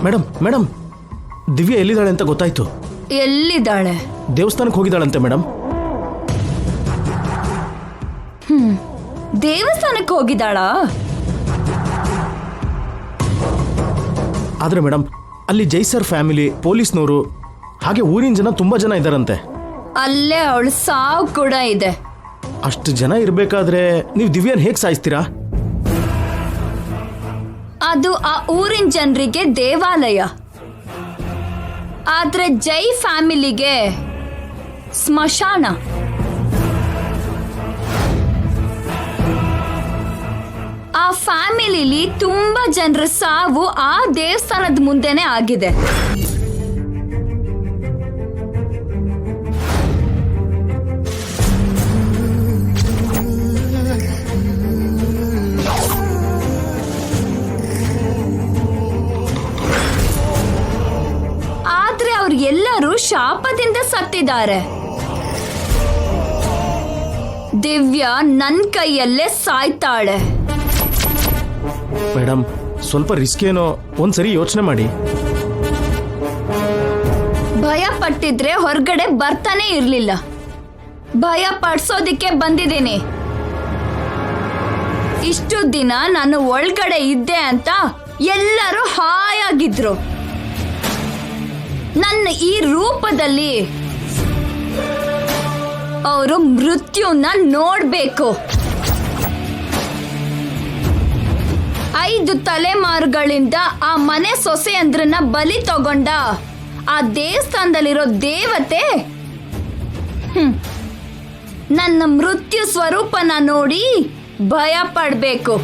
Madam madam Divya ಎಲ್ಲಿದ್ದಾಳೆ ಅಂತ ಗೊತ್ತಾಯ್ತು. ಎಲ್ಲಿದ್ದಾಳೆ? ದೇವಸ್ಥಾನಕ್ಕೆ ಹೋಗಿದ್ದಾಳಂತೆ ಮೇಡಮ್. ದೇವಸ್ಥಾನಕ್ಕೆ ಹೋಗಿದ್ದಾಳಾ? ಆದ್ರೆ ಮೇಡಮ್ ಅಲ್ಲಿ ಜೈಸರ್ ಫ್ಯಾಮಿಲಿ, ಪೊಲೀಸ್ನವರು, ಹಾಗೆ ಊರಿನ ಜನ ತುಂಬಾ ಜನ ಇದ್ದಾರಂತೆ. ಅಲ್ಲೇ ಅವಳು ಸಾವು ಕೂಡ ಇದೆ. ಅಷ್ಟು ಜನ ಇರ್ಬೇಕಾದ್ರೆ ನೀವು ದಿವ್ಯಾನ್ ಹೇಗ್ ಸಾಯಿಸ್ತೀರಾ? ಅದು ಆ ಊರಿನ ಜನರಿಗೆ ದೇವಾಲಯ, ಆದ್ರೆ ಜೈ ಫ್ಯಾಮಿಲಿಗೆ ಸ್ಮಶಾನ. ಆ ಫ್ಯಾಮಿಲಿಲಿ ತುಂಬಾ ಜನರ ಸಾವು ಆ ದೇವಸ್ಥಾನದ ಮುಂದೆನೆ ಆಗಿದೆ. ಆದ್ರೆ ಅವ್ರೆಲ್ಲರೂ ಶಾಪದಿಂದ ಸತ್ತಿದ್ದಾರೆ. ದಿವ್ಯಾ ನನ್ನ ಕೈಯಲ್ಲೇ ಸಾಯ್ತಾಳೆ. ಮೇಡಮ್ ಸ್ವಲ್ಪ ರಿಸ್ಕ್ ಏನೋ, ಒಂದ್ಸರಿ ಯೋಚನೆ ಮಾಡಿ. ಭಯ ಪಟ್ಟಿದ್ರೆ ಹೊರಗಡೆ ಬರ್ತಾನೆ ಇರ್ಲಿಲ್ಲ. ಭಯ ಪಡ್ಸೋದಿಕ್ಕೆ ಬಂದಿದ್ದೀನಿ. ಇಷ್ಟು ದಿನ ನಾನು ಒಳಗಡೆ ಇದ್ದೆ ಅಂತ ಎಲ್ಲರೂ ಹಾಯಾಗಿದ್ರು. ನನ್ನ ಈ ರೂಪದಲ್ಲಿ ಅವರು ಮೃತ್ಯುನ ನೋಡ್ಬೇಕು. 5 ತಲೆಮಾರುಗಳಿಂದ ಆ ಮನೆ ಸೊಸೆಯಂದ್ರನ್ನ ಬಲಿ ತಗೊಂಡ ಆ ದೇವಸ್ಥಾನದಲ್ಲಿರೋ ದೇವತೆ ನನ್ನ ಮೃತ್ಯು ಸ್ವರೂಪನ ನೋಡಿ ಭಯ ಪಡ್ಬೇಕು.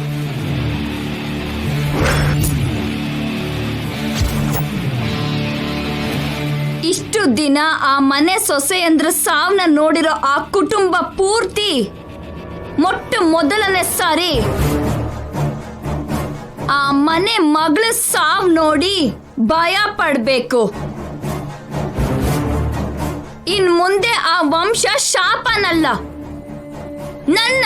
ಇಷ್ಟು ದಿನ ಆ ಮನೆ ಸೊಸೆಯಂದ್ರ ಸಾವನ್ನ ನೋಡಿರೋ ಆ ಕುಟುಂಬ ಪೂರ್ತಿ ಮೊಟ್ಟ ಮೊದಲನೇ ಸಾರಿ ಆ ಮನೆ ಮಗಳ ಸಾವ್ ನೋಡಿ ಭಯ ಪಡ್ಬೇಕು. ಇನ್ ಮುಂದೆ ಆ ವಂಶ ಶಾಪನಲ್ಲ, ನನ್ನ